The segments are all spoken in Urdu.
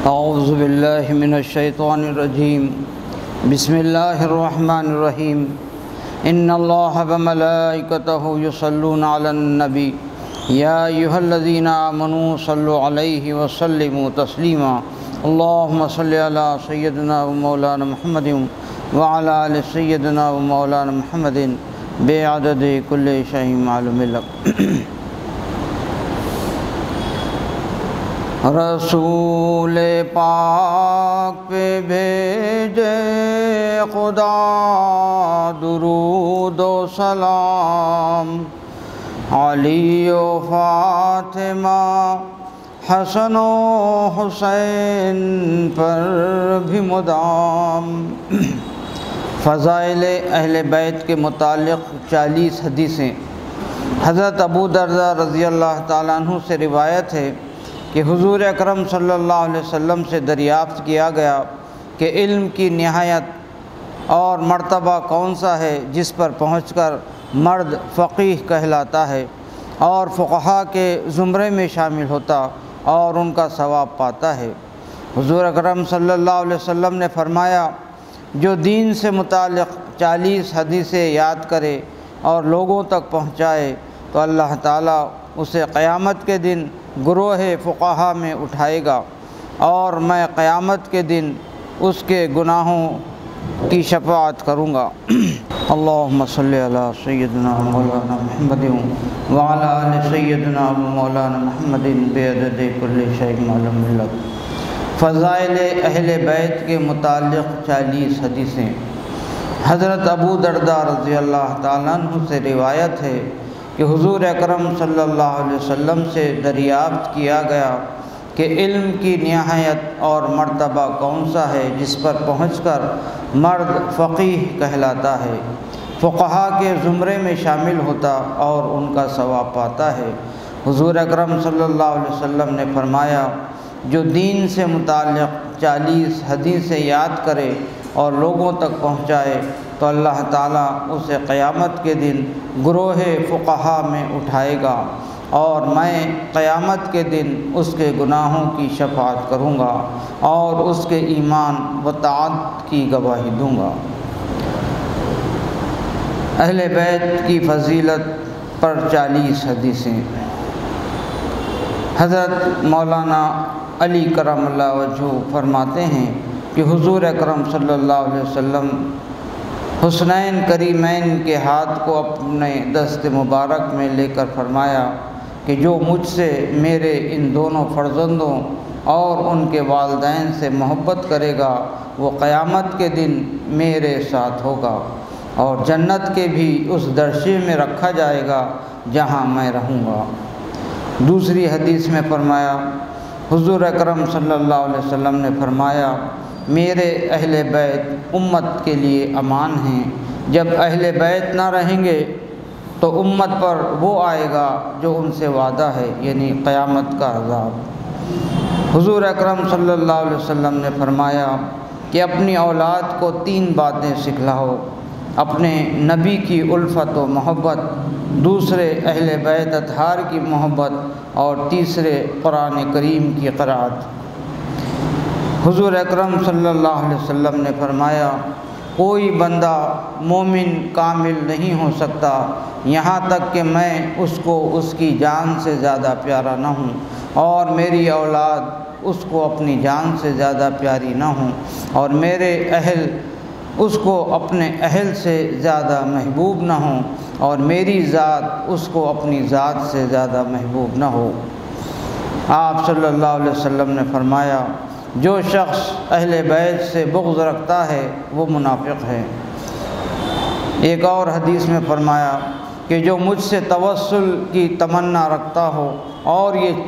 اعوذ باللہ من الشیطان الرجیم بسم اللہ الرحمن الرحیم ان اللہ وملائکتہ یصلون علی النبی یا ایھا الذین آمنوا صلوا علیہ وسلموا تسلیما اللہم صلی علی سیدنا و مولانا محمد وعلی آل سیدنا و مولانا محمد بعدد کل شیء معلوم لک۔ رسول پاک پہ بھیجے خدا درود و سلام، علی و فاطمہ حسن و حسین پر بھی مدام۔ فضائل اہل بیت کے متعلق 40 حدیثیں۔ حضرت ابو درداء رضی اللہ تعالیٰ عنہ سے روایت ہے کہ حضور اکرم صلی اللہ علیہ وسلم سے دریافت کیا گیا کہ علم کی نہایت اور مرتبہ کون سا ہے جس پر پہنچ کر مرد فقیہ کہلاتا ہے اور فقہا کے زمرے میں شامل ہوتا اور ان کا ثواب پاتا ہے۔ حضور اکرم صلی اللہ علیہ وسلم نے فرمایا، جو دین سے متعلق 40 حدیثیں یاد کرے اور لوگوں تک پہنچائے تو اللہ تعالیٰ اسے قیامت کے دن گروہ فقہا میں اٹھائے گا اور میں قیامت کے دن اس کے گناہوں کی شفاعت کروں گا۔ اللہم صلی علی سیدنا مولانا محمد وعلی آل سیدنا مولانا محمد بعدد کل شیء معلوم لک۔ فضائل اہل بیت کے متعلق 40 حدیثیں۔ حضرت ابو درداء رضی اللہ تعالیٰ عنہ سے روایت ہے کہ حضور اکرم صلی اللہ علیہ وسلم سے دریافت کیا گیا کہ علم کی نہایت اور مرتبہ کون سا ہے جس پر پہنچ کر مرد فقیہ کہلاتا ہے، فقہا کے زمرے میں شامل ہوتا اور ان کا ثواب پاتا ہے۔ حضور اکرم صلی اللہ علیہ وسلم نے فرمایا، جو دین سے متعلق 40 حدیثیں یاد کرے اور لوگوں تک پہنچائے تو اللہ تعالیٰ اسے قیامت کے دن گروہ فقہا میں اٹھائے گا اور میں قیامت کے دن اس کے گناہوں کی شفاعت کروں گا اور اس کے ایمان و طاعت کی گواہی دوں گا۔ اہل بیت کی فضیلت پر 40 حدیثیں۔ حضرت مولانا علی کرم اللہ وجہہ فرماتے ہیں کہ حضور اکرم صلی اللہ علیہ وسلم حسنین کریمین کے ہاتھ کو اپنے دست مبارک میں لے کر فرمایا کہ جو مجھ سے میرے ان دونوں فرزندوں اور ان کے والدین سے محبت کرے گا وہ قیامت کے دن میرے ساتھ ہوگا اور جنت کے بھی اس درشے میں رکھا جائے گا جہاں میں رہوں گا۔ دوسری حدیث میں فرمایا، حضور اکرم صلی اللہ علیہ وسلم نے فرمایا، میرے اہل بیت امت کے لیے امان ہیں، جب اہل بیت نہ رہیں گے تو امت پر وہ آئے گا جو ان سے وعدہ ہے، یعنی قیامت کا عذاب۔ حضور اکرم صلی اللہ علیہ وسلم نے فرمایا کہ اپنی اولاد کو 3 باتیں سکھلاؤ، اپنے نبی کی الفت و محبت، دوسرے اہل بیت اطہار کی محبت اور تیسرے قرآن کریم کی قرأت۔ حضور اکرم صلی اللہ علیہ وسلم نے فرمایا، کوئی بندہ مومن کامل نہیں ہو سکتا یہاں تک کہ میں اس کو اس کی جان سے زیادہ پیارا نہ ہوں اور میری اولاد اس کو اپنی جان سے زیادہ پیاری نہ ہوں اور میرے اہل اس کو اپنے اہل سے زیادہ محبوب نہ ہوں اور میری ذات اس کو اپنی ذات سے زیادہ محبوب نہ ہو۔ آپ صلی اللہ علیہ وسلم نے فرمایا، جو شخص اہل بیت سے بغض رکھتا ہے وہ منافق ہے۔ ایک اور حدیث میں فرمایا کہ جو مجھ سے توسل کی تمنا رکھتا ہو اور یہ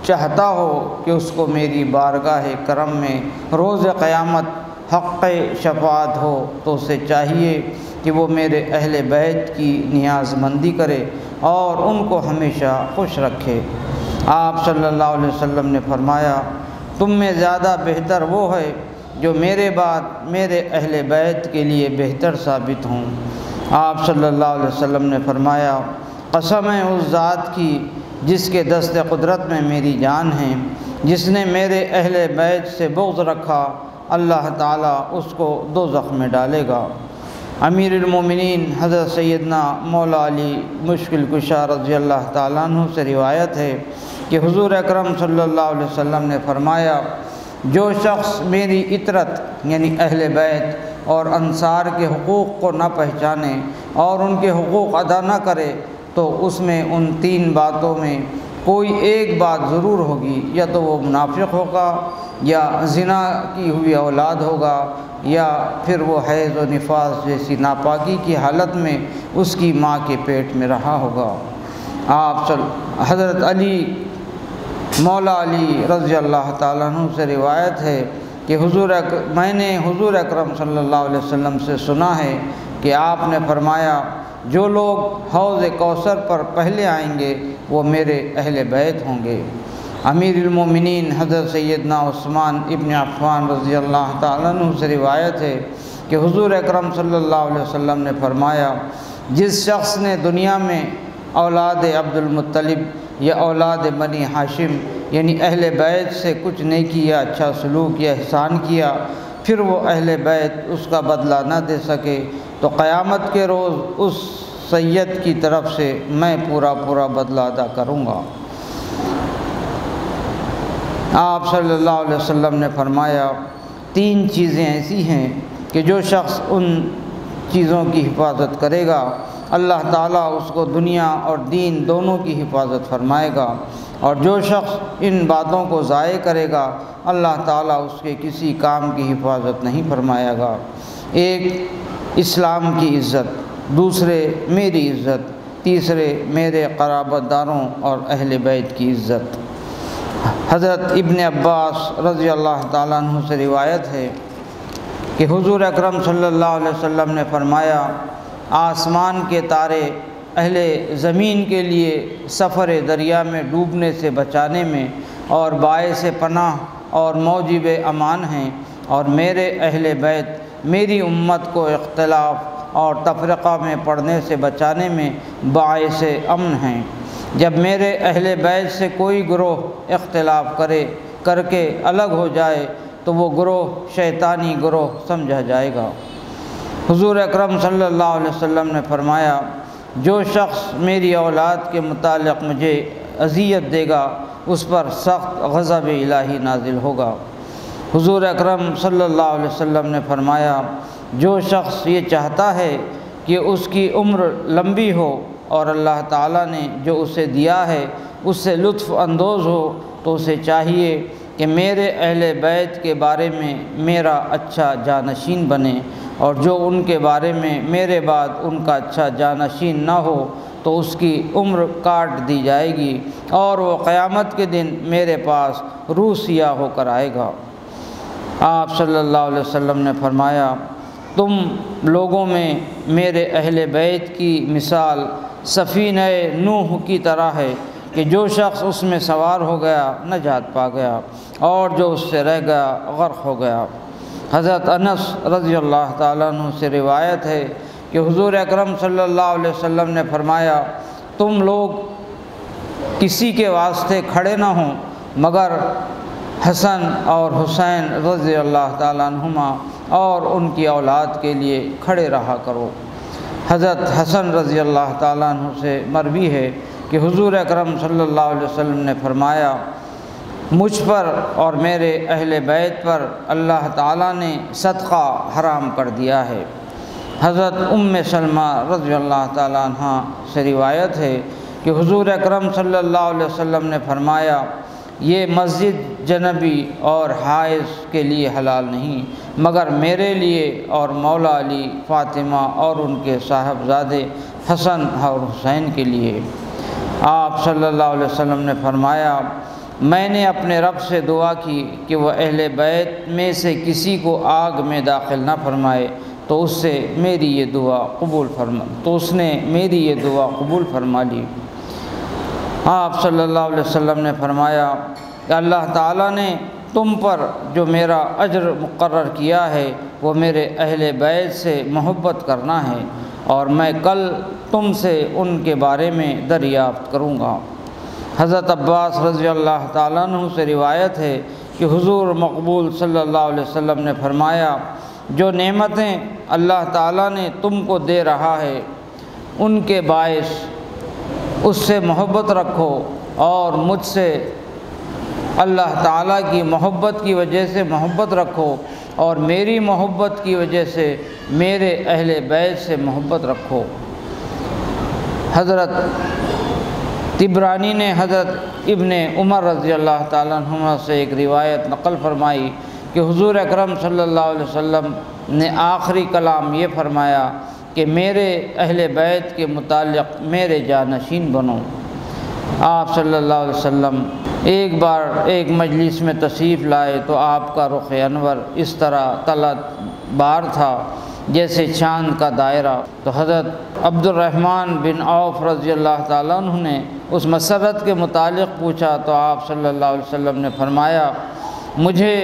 چاہتا ہو کہ اس کو میری بارگاہ کرم میں روز قیامت حق شفاعت ہو تو اسے چاہیے کہ وہ میرے اہل بیت کی نیاز مندی کرے اور ان کو ہمیشہ خوش رکھے۔ آپ صلی اللہ علیہ وسلم نے فرمایا، تم میں زیادہ بہتر وہ ہے جو میرے بعد میرے اہل بیت کے لیے بہتر ثابت ہوں۔ آپ صلی اللہ علیہ وسلم نے فرمایا، قسم ہے اس ذات کی جس کے دست قدرت میں میری جان ہے، جس نے میرے اہل بیت سے بغض رکھا اللہ تعالیٰ اس کو دوزخ میں ڈالے گا۔ امیر المومنین حضرت سیدنا مولا علی مشکل کشا رضی اللہ تعالیٰ عنہ سے روایت ہے کہ حضور اکرم صلی اللہ علیہ وسلم نے فرمایا، جو شخص میری اطرت یعنی اہل بیت اور انصار کے حقوق کو نہ پہچانے اور ان کے حقوق ادا نہ کرے تو اس میں ان 3 باتوں میں کوئی ایک بات ضرور ہوگی، یا تو وہ منافق ہوگا، یا زنا کی ہوئی اولاد ہوگا، یا پھر وہ حیض و نفاس جیسی ناپاکی کی حالت میں اس کی ماں کے پیٹ میں رہا ہوگا۔ حضرت علی مولا علی رضی اللہ تعالیٰ عنہ سے روایت ہے کہ میں نے حضور اکرم صلی اللہ علیہ وسلم سے سنا ہے کہ آپ نے فرمایا، جو لوگ حوض کوثر پر پہلے آئیں گے وہ میرے اہل بیت ہوں گے۔ امیر المومنین حضرت سیدنا عثمان ابن عفان رضی اللہ تعالیٰ عنہ سے روایت ہے کہ حضور اکرم صلی اللہ علیہ وسلم نے فرمایا، جس شخص نے دنیا میں اولاد عبد المطلب یا اولاد بنی ہاشم یعنی اہل بیت سے کچھ نیکی یا اچھا سلوک یا احسان کیا، پھر وہ اہل بیت اس کا بدلہ نہ دے سکے تو قیامت کے روز اس سید کی طرف سے میں پورا بدلہ ادا کروں گا۔ آپ صلی اللہ علیہ وسلم نے فرمایا، 3 چیزیں ایسی ہیں کہ جو شخص ان چیزوں کی حفاظت کرے گا اللہ تعالیٰ اس کو دنیا اور دین دونوں کی حفاظت فرمائے گا، اور جو شخص ان باتوں کو ضائع کرے گا اللہ تعالیٰ اس کے کسی کام کی حفاظت نہیں فرمائے گا۔ ایک اسلام کی عزت، دوسرے میری عزت، تیسرے میرے قرابت داروں اور اہل بیت کی عزت۔ حضرت ابن عباس رضی اللہ تعالیٰ عنہ سے روایت ہے کہ حضور اکرم صلی اللہ علیہ وسلم نے فرمایا، آسمان کے تارے اہل زمین کے لیے سفر دریا میں ڈوبنے سے بچانے میں اور باعث پناہ اور موجب امان ہیں، اور میرے اہل بیت میری امت کو اختلاف اور تفرقہ میں پڑنے سے بچانے میں باعث امن ہیں۔ جب میرے اہل بیت سے کوئی گروہ اختلاف کر کے الگ ہو جائے تو وہ گروہ شیطانی گروہ سمجھا جائے گا۔ حضور اکرم صلی اللہ علیہ وسلم نے فرمایا، جو شخص میری اولاد کے متعلق مجھے اذیت دے گا اس پر سخت غضب الہی نازل ہوگا۔ حضور اکرم صلی اللہ علیہ وسلم نے فرمایا، جو شخص یہ چاہتا ہے کہ اس کی عمر لمبی ہو اور اللہ تعالیٰ نے جو اسے دیا ہے اس سے لطف اندوز ہو تو اسے چاہیے کہ میرے اہل بیت کے بارے میں میرا اچھا جانشین بنے، اور جو ان کے بارے میں میرے بعد ان کا اچھا جانشین نہ ہو تو اس کی عمر کاٹ دی جائے گی اور وہ قیامت کے دن میرے پاس روح سیاہ ہو کر آئے گا۔ آپ صلی اللہ علیہ وسلم نے فرمایا، تم لوگوں میں میرے اہل بیت کی مثال سفینہ نوح کی طرح ہے کہ جو شخص اس میں سوار ہو گیا نجات پا گیا اور جو اس سے رہ گیا غرق ہو گیا۔ حضرت انس رضی اللہ تعالیٰ عنہ سے روایت ہے کہ حضور اکرم صلی اللہ علیہ وسلم نے فرمایا، تم لوگ کسی کے واسطے کھڑے نہ ہوں مگر حسن اور حسین رضی اللہ تعالیٰ عنہما اور ان کی اولاد کے لیے کھڑے رہا کرو۔ حضرت حسن رضی اللہ تعالیٰ عنہ سے مروی ہے کہ حضور اکرم صلی اللہ علیہ وسلم نے فرمایا، مجھ پر اور میرے اہل بیت پر اللہ تعالیٰ نے صدقہ حرام کر دیا ہے۔ حضرت ام سلمہ رضی اللہ تعالیٰ عنہ سے روایت ہے کہ حضور اکرم صلی اللہ علیہ وسلم نے فرمایا، یہ مسجد جنبی اور حائض کے لیے حلال نہیں مگر میرے لیے اور مولا علی، فاطمہ اور ان کے صاحبزادے حسن اور حسین کے لیے۔ آپ صلی اللہ علیہ وسلم نے فرمایا، میں نے اپنے رب سے دعا کی کہ وہ اہل بیت میں سے کسی کو آگ میں داخل نہ فرمائے تو اس نے میری یہ دعا قبول فرما لی۔ آپ صلی اللہ علیہ وسلم نے فرمایا کہ اللہ تعالیٰ نے تم پر جو میرا اجر مقرر کیا ہے وہ میرے اہل بیت سے محبت کرنا ہے، اور میں کل تم سے ان کے بارے میں دریافت کروں گا۔ حضرت عباس رضی اللہ تعالیٰ عنہ سے روایت ہے کہ حضور مقبول صلی اللہ علیہ وسلم نے فرمایا، جو نعمتیں اللہ تعالیٰ نے تم کو دے رہا ہے ان کے باعث اس سے محبت رکھو، اور مجھ سے اللہ تعالیٰ کی محبت کی وجہ سے محبت رکھو، اور میری محبت کی وجہ سے میرے اہل بیت سے محبت رکھو۔ حضرت طبرانی نے حضرت ابن عمر رضی اللہ تعالیٰ عنہ سے ایک روایت نقل فرمائی کہ حضور اکرم صلی اللہ علیہ وسلم نے آخری کلام یہ فرمایا کہ میرے اہل بیت کے متعلق میرے جانشین بنو۔ آپ صلی اللہ علیہ وسلم ایک بار ایک مجلس میں تشریف لائے تو آپ کا رخ انور اس طرح طلعت بار تھا جیسے چاند کا دائرہ۔ تو حضرت عبد الرحمن بن عوف رضی اللہ تعالیٰ عنہ نے اس مسرت کے متعلق پوچھا تو آپ صلی اللہ علیہ وسلم نے فرمایا، مجھے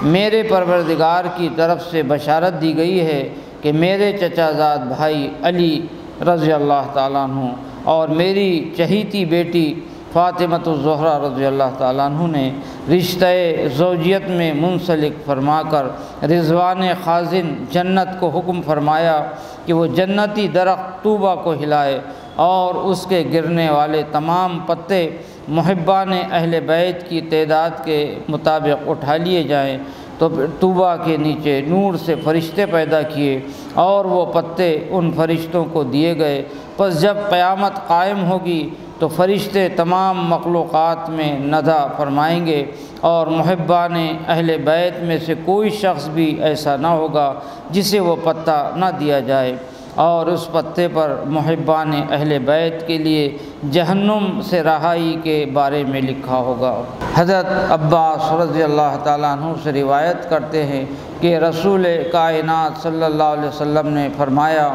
میرے پروردگار کی طرف سے بشارت دی گئی ہے کہ میرے چچا زاد بھائی علی رضی اللہ تعالیٰ عنہ اور میری چہیتی بیٹی فاطمۃ الزہرا رضی اللہ تعالیٰ عنہ نے رشتہ زوجیت میں منسلک فرما کر رضوان خازن جنت کو حکم فرمایا کہ وہ جنتی درخت طوبہ کو ہلائے اور اس کے گرنے والے تمام پتے محبان اہل بیت کی تعداد کے مطابق اٹھا لیے جائیں۔ تو طوبہ کے نیچے نور سے فرشتے پیدا کیے اور وہ پتے ان فرشتوں کو دیے گئے۔ پس جب قیامت قائم ہوگی تو فرشتے تمام مخلوقات میں ندا فرمائیں گے، اور محبان اہل بیت میں سے کوئی شخص بھی ایسا نہ ہوگا جسے وہ پتہ نہ دیا جائے، اور اس پتے پر محبان اہل بیت کے لیے جہنم سے رہائی کے بارے میں لکھا ہوگا۔ حضرت عباس رضی اللہ تعالیٰ عنہ سے روایت کرتے ہیں کہ رسول کائنات صلی اللہ علیہ وسلم نے فرمایا،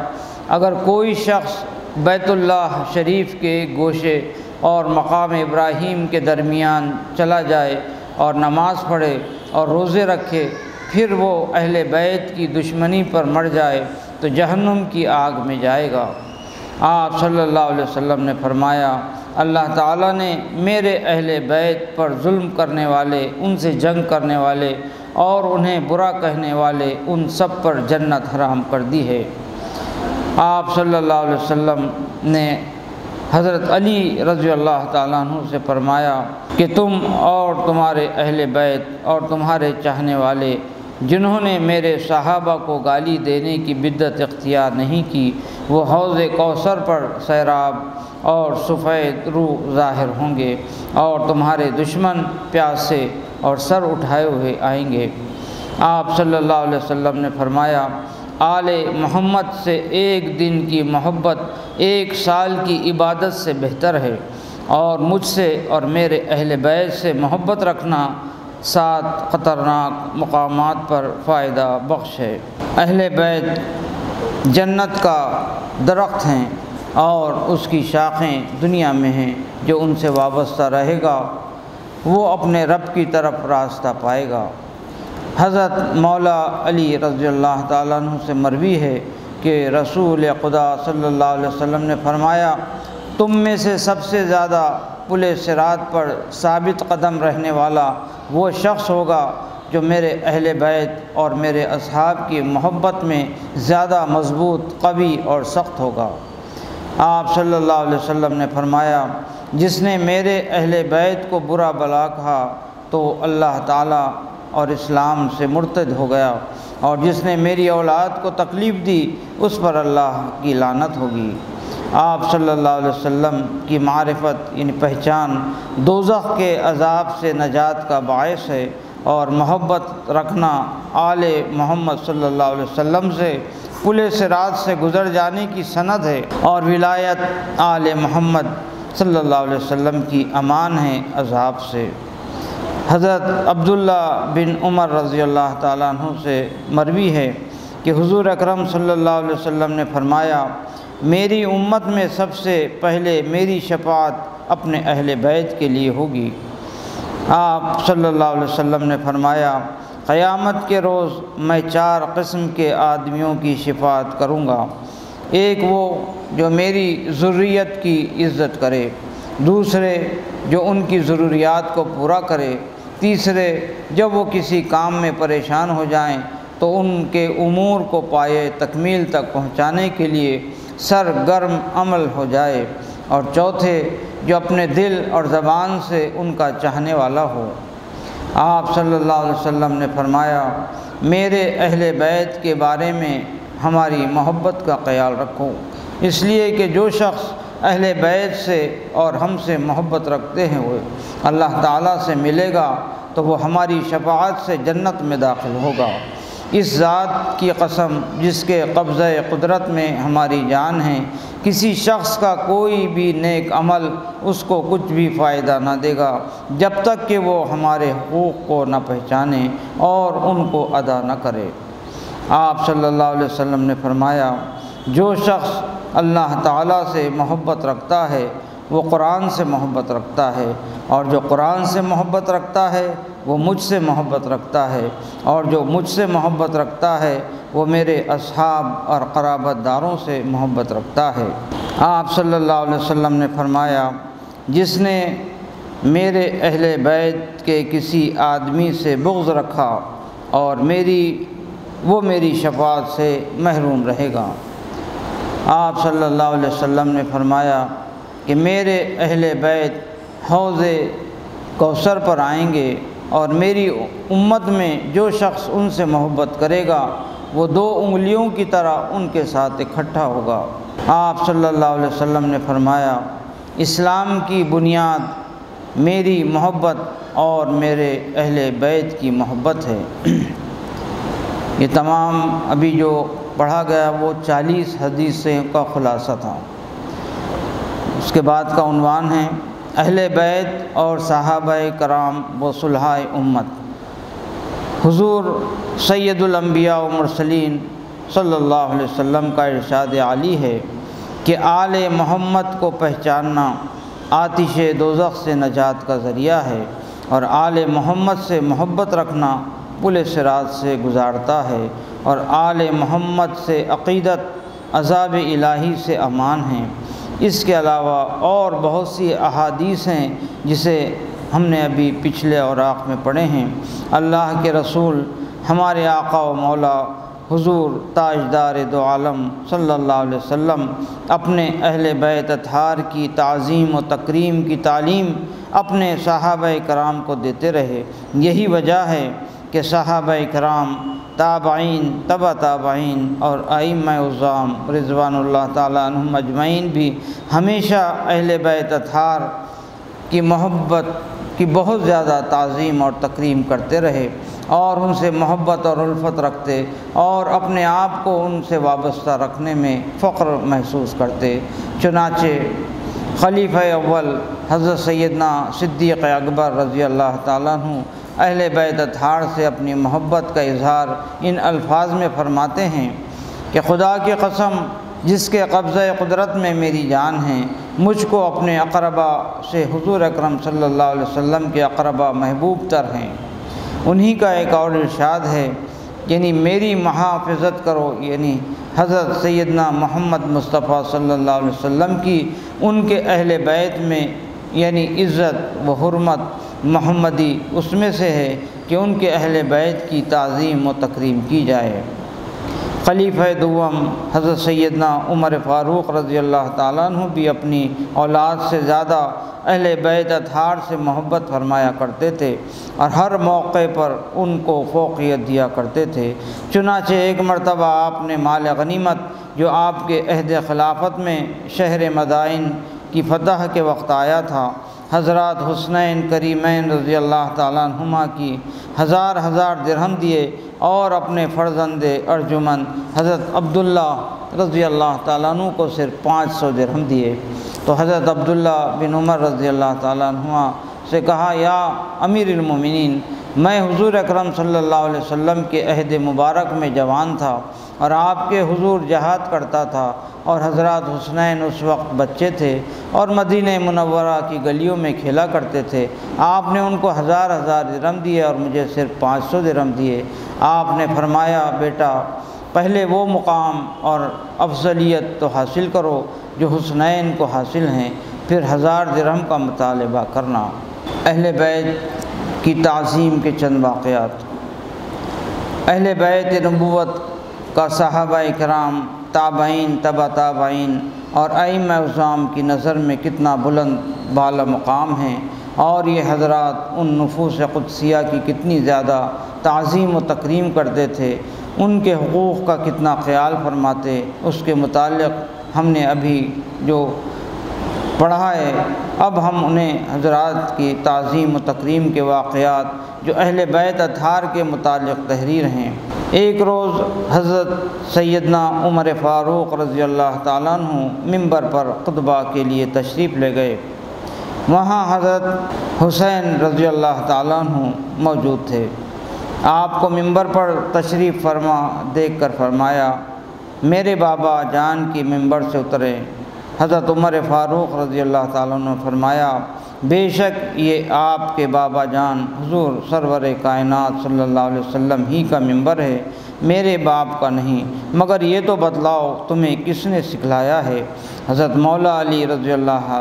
اگر کوئی شخص بیت اللہ شریف کے گوشے اور مقام ابراہیم کے درمیان چلا جائے اور نماز پڑھے اور روزے رکھے، پھر وہ اہل بیت کی دشمنی پر مر جائے تو جہنم کی آگ میں جائے گا۔ آپ صلی اللہ علیہ وسلم نے فرمایا، اللہ تعالیٰ نے میرے اہل بیت پر ظلم کرنے والے، ان سے جنگ کرنے والے اور انہیں برا کہنے والے ان سب پر جنت حرام کر دی ہے۔ آپ صلی اللہ علیہ وسلم نے حضرت علی رضی اللہ تعالیٰ عنہ سے فرمایا کہ تم اور تمہارے اہل بیت اور تمہارے چاہنے والے جنہوں نے میرے صحابہ کو گالی دینے کی بدعت اختیار نہیں کی، وہ حوض کوثر پر سیراب اور سفید روح ظاہر ہوں گے، اور تمہارے دشمن پیاسے اور سر اٹھائے ہوئے آئیں گے۔ آپ صلی اللہ علیہ وسلم نے فرمایا، آل محمد سے ایک دن کی محبت 1 سال کی عبادت سے بہتر ہے، اور مجھ سے اور میرے اہل بیت سے محبت رکھنا 7 خطرناک مقامات پر فائدہ بخش ہے۔ اہل بیت جنت کا درخت ہیں اور اس کی شاخیں دنیا میں ہیں، جو ان سے وابستہ رہے گا وہ اپنے رب کی طرف راستہ پائے گا۔ حضرت مولا علی رضی اللہ تعالیٰ عنہ سے مروی ہے کہ رسول خدا صلی اللہ علیہ وسلم نے فرمایا، تم میں سے سب سے زیادہ پل صراط پر ثابت قدم رہنے والا وہ شخص ہوگا جو میرے اہل بیت اور میرے اصحاب کی محبت میں زیادہ مضبوط، قوی اور سخت ہوگا۔ آپ صلی اللہ علیہ وسلم نے فرمایا، جس نے میرے اہل بیت کو برا بلا کہا تو اللہ تعالیٰ اور اسلام سے مرتد ہو گیا، اور جس نے میری اولاد کو تکلیف دی اس پر اللہ کی لعنت ہوگی۔ آپ صلی اللہ علیہ وسلم کی معرفت یعنی پہچان دوزخ کے عذاب سے نجات کا باعث ہے، اور محبت رکھنا آل محمد صلی اللہ علیہ وسلم سے پل صراط سے گزر جانے کی سند ہے، اور ولایت آل محمد صلی اللہ علیہ وسلم کی امان ہے عذاب سے۔ حضرت عبداللہ بن عمر رضی اللہ تعالیٰ عنہ سے مروی ہے کہ حضور اکرم صلی اللہ علیہ وسلم نے فرمایا، میری امت میں سب سے پہلے میری شفاعت اپنے اہل بیت کے لیے ہوگی۔ آپ صلی اللہ علیہ وسلم نے فرمایا، قیامت کے روز میں 4 قسم کے آدمیوں کی شفاعت کروں گا۔ ایک وہ جو میری ذریت کی عزت کرے، دوسرے جو ان کی ضروریات کو پورا کرے، تیسرے جب وہ کسی کام میں پریشان ہو جائیں تو ان کے امور کو پائے تکمیل تک پہنچانے کے لیے سرگرم عمل ہو جائے، اور چوتھے جو اپنے دل اور زبان سے ان کا چاہنے والا ہو۔ آپ صلی اللہ علیہ وسلم نے فرمایا، میرے اہل بیت کے بارے میں ہماری محبت کا خیال رکھو، اس لیے کہ جو شخص اہل بیت سے اور ہم سے محبت رکھتے ہیں وہ اللہ تعالیٰ سے ملے گا تو وہ ہماری شفاعت سے جنت میں داخل ہوگا۔ اس ذات کی قسم جس کے قبضہ قدرت میں ہماری جان ہے، کسی شخص کا کوئی بھی نیک عمل اس کو کچھ بھی فائدہ نہ دے گا جب تک کہ وہ ہمارے حقوق کو نہ پہچانے اور ان کو ادا نہ کرے۔ آپ صلی اللہ علیہ وسلم نے فرمایا، جو شخص اللہ تعالیٰ سے محبت رکھتا ہے وہ قرآن سے محبت رکھتا ہے، اور جو قرآن سے محبت رکھتا ہے وہ مجھ سے محبت رکھتا ہے، اور جو مجھ سے محبت رکھتا ہے وہ میرے اصحاب اور قرابت داروں سے محبت رکھتا ہے۔ آپ صلی اللہ علیہ وسلم نے فرمایا، جس نے میرے اہل بیت کے کسی آدمی سے بغض رکھا اور وہ میری شفاعت سے محروم رہے گا۔ آپ صلی اللہ علیہ وسلم نے فرمایا کہ میرے اہل بیت حوض کوثر پر آئیں گے، اور میری امت میں جو شخص ان سے محبت کرے گا وہ 2 انگلیوں کی طرح ان کے ساتھ اکٹھا ہوگا۔ آپ صلی اللہ علیہ وسلم نے فرمایا، اسلام کی بنیاد میری محبت اور میرے اہل بیت کی محبت ہے۔ یہ تمام ابھی جو پڑھا گیا وہ 40 حدیثیں کا خلاصہ تھا۔ اس کے بعد کا عنوان ہے اہل بیت اور صحابہ کرام و صلحاء امت۔ حضور سید الانبیاء و مرسلین صلی اللہ علیہ وسلم کا ارشاد عالی ہے کہ آل محمد کو پہچاننا آتش دوزخ سے نجات کا ذریعہ ہے، اور آل محمد سے محبت رکھنا پل صراط سے گزارتا ہے، اور آل محمد سے عقیدت عذاب الہی سے امان ہے۔ اس کے علاوہ اور بہت سی احادیث ہیں جسے ہم نے ابھی پچھلے اوراق میں پڑھے ہیں۔ اللہ کے رسول ہمارے آقا و مولا حضور تاجدار دو عالم صلی اللہ علیہ وسلم اپنے اہل بیت اطہار کی تعظیم و تکریم کی تعلیم اپنے صحابہ کرام کو دیتے رہے۔ یہی وجہ ہے کہ صحابہ کرام، تابعین، تبع تابعین اور ائمہ اعظام رضوان اللہ تعالیٰ عنہم اجمعین بھی ہمیشہ اہل بیت اطہار کی محبت کی بہت زیادہ تعظیم اور تکریم کرتے رہے، اور ان سے محبت اور الفت رکھتے، اور اپنے آپ کو ان سے وابستہ رکھنے میں فخر محسوس کرتے۔ چنانچہ خلیفہ اول حضرت سیدنا صدیق اکبر رضی اللہ تعالیٰ عنہ اہل بیت اطہار سے اپنی محبت کا اظہار ان الفاظ میں فرماتے ہیں کہ خدا کی قسم جس کے قبضہ قدرت میں میری جان ہے، مجھ کو اپنے اقربا سے حضور اکرم صلی اللہ علیہ وسلم کے اقربا محبوب تر ہیں۔ انہی کا ایک اور ارشاد ہے، یعنی میری محافظت کرو، یعنی حضرت سیدنا محمد مصطفیٰ صلی اللہ علیہ وسلم کی ان کے اہل بیت میں یعنی عزت و حرمت محمدی اس میں سے ہے کہ ان کے اہل بیت کی تعظیم و تکریم کی جائے۔ خلیفہ دوم حضرت سیدنا عمر فاروق رضی اللہ تعالیٰ عنہ بھی اپنی اولاد سے زیادہ اہل بیت اطہار سے محبت فرمایا کرتے تھے، اور ہر موقع پر ان کو فوقیت دیا کرتے تھے۔ چنانچہ ایک مرتبہ آپ نے مال غنیمت جو آپ کے عہد خلافت میں شہر مدائن کی فتح کے وقت آیا تھا، حضرات حسنین کریمین رضی اللہ تعالیٰ عنہما کی ہزار درہم دیے، اور اپنے فرزند ارجمند حضرت عبداللہ رضی اللہ تعالیٰ عنہ کو صرف 500 درہم دیے۔ تو حضرت عبداللہ بن عمر رضی اللہ تعالیٰ عنہما سے کہا، یا امیر المومنین، میں حضور اکرم صلی اللہ علیہ وسلم کے عہد مبارک میں جوان تھا، اور آپ کے حضور جہاد کرتا تھا، اور حضرات حسنین اس وقت بچے تھے اور مدینہ منورہ کی گلیوں میں کھیلا کرتے تھے۔ آپ نے ان کو ہزار درہم دیے اور مجھے صرف 500 درہم دیے۔ آپ نے فرمایا، بیٹا پہلے وہ مقام اور افضلیت تو حاصل کرو جو حسنین کو حاصل ہیں، پھر 1000 درہم کا مطالبہ کرنا۔ اہل بیت کی تعظیم کے چند واقعات۔ اہل بیت نبوت کا صحابہ کرام، تابعین، تبع تابعین اور ائمہ اعظام کی نظر میں کتنا بلند بالا مقام ہیں، اور یہ حضرات ان نفوس قدسیہ کی کتنی زیادہ تعظیم و تکریم کرتے تھے، ان کے حقوق کا کتنا خیال فرماتے، اس کے متعلق ہم نے ابھی جو پڑھا ہے۔ اب ہم انہیں حضرات کی تعظیم و تکریم کے واقعات جو اہل بیت اطہار کے متعلق تحریر ہیں۔ ایک روز حضرت سیدنا عمر فاروق رضی اللہ تعالیٰ عنہ منبر پر خطبہ کے لیے تشریف لے گئے۔ وہاں حضرت حسین رضی اللہ تعالیٰ عنہ موجود تھے۔ آپ کو منبر پر تشریف فرما دیکھ کر فرمایا، میرے بابا جان کی منبر سے اترے۔ حضرت عمر فاروق رضی اللہ تعالیٰ عنہ نے فرمایا، بے شک یہ آپ کے بابا جان حضور سرور کائنات صلی اللہ علیہ وسلم ہی کا منبر ہے، میرے باپ کا نہیں، مگر یہ تو بتلاؤ تمہیں کس نے سکھلایا ہے؟ حضرت مولا علی رضی اللہ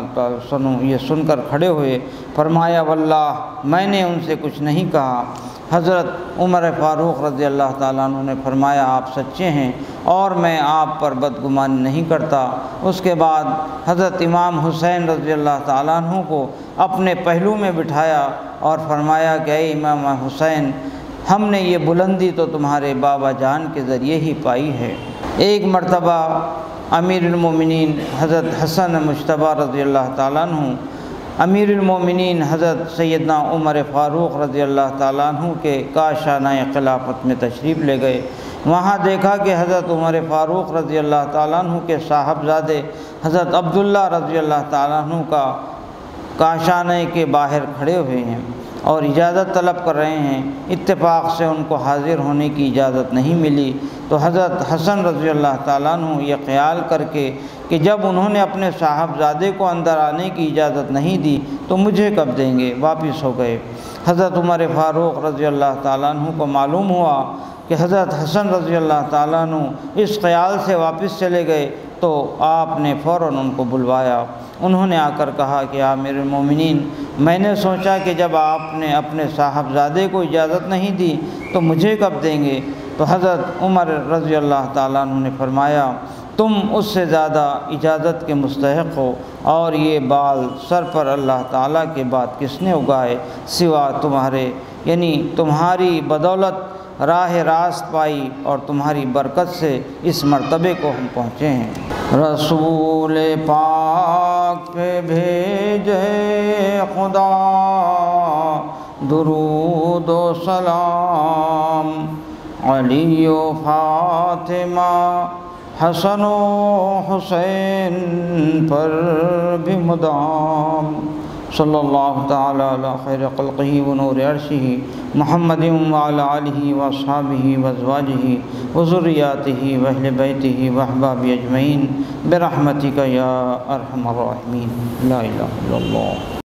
عنہ یہ سن کر کھڑے ہوئے، فرمایا واللہ میں نے ان سے کچھ نہیں کہا۔ حضرت عمر فاروق رضی اللہ تعالیٰ عنہ نے فرمایا، آپ سچے ہیں اور میں آپ پر بدگمانی نہیں کرتا۔ اس کے بعد حضرت امام حسین رضی اللہ تعالیٰ عنہ کو اپنے پہلو میں بٹھایا اور فرمایا کہ اے امام حسین، ہم نے یہ بلندی تو تمہارے بابا جان کے ذریعے ہی پائی ہے۔ ایک مرتبہ امیر المومنین حضرت حسن مجتبیٰ رضی اللہ تعالیٰ عنہ امیر المومنین حضرت سیدنا عمر فاروق رضی اللہ تعالیٰ عنہ کے کاشانہ خلافت میں تشریف لے گئے۔ وہاں دیکھا کہ حضرت عمر فاروق رضی اللہ تعالیٰ عنہ کے صاحبزادے حضرت عبداللہ رضی اللہ تعالیٰ عنہ کا کاشانہ کے باہر کھڑے ہوئے ہیں اور اجازت طلب کر رہے ہیں۔ اتفاق سے ان کو حاضر ہونے کی اجازت نہیں ملی، تو حضرت حسن رضی اللہ تعالیٰ عنہ یہ خیال کر کے کہ جب انہوں نے اپنے صاحبزادے کو اندر آنے کی اجازت نہیں دی تو مجھے کب دیں گے، واپس ہو گئے۔ حضرت عمر فاروق رضی اللہ تعالیٰ عنہ کو معلوم ہوا کہ حضرت حسن رضی اللہ تعالیٰ عنہ اس خیال سے واپس چلے گئے، تو آپ نے فوراً ان کو بلوایا۔ انہوں نے آ کر کہا کہ امیر المومنین، میں نے سوچا کہ جب آپ نے اپنے صاحبزادے کو اجازت نہیں دی تو مجھے کب دیں گے؟ تو حضرت عمر رضی اللہ تعالیٰ عنہ نے فرمایا، تم اس سے زیادہ اجازت کے مستحق ہو، اور یہ بال سر پر اللہ تعالیٰ کے بعد کس نے اگائے سوا تمہارے، یعنی تمہاری بدولت راہ راست پائی اور تمہاری برکت سے اس مرتبے کو ہم پہنچے ہیں۔ رسول پاک پہ بھیجے خدا درود و سلام، علی و فاطمہ حسن و حسین پر بھی مدام، صلی اللہ تعالی علی خیر خلقہ و نور عرشہ محمد وعلی آلہ واصحابہ وازواجہ وذریاتہ واہل بیتہ واحباب اجمعین برحمتک یا ارحم الراحمین، لا الہ الا اللہ۔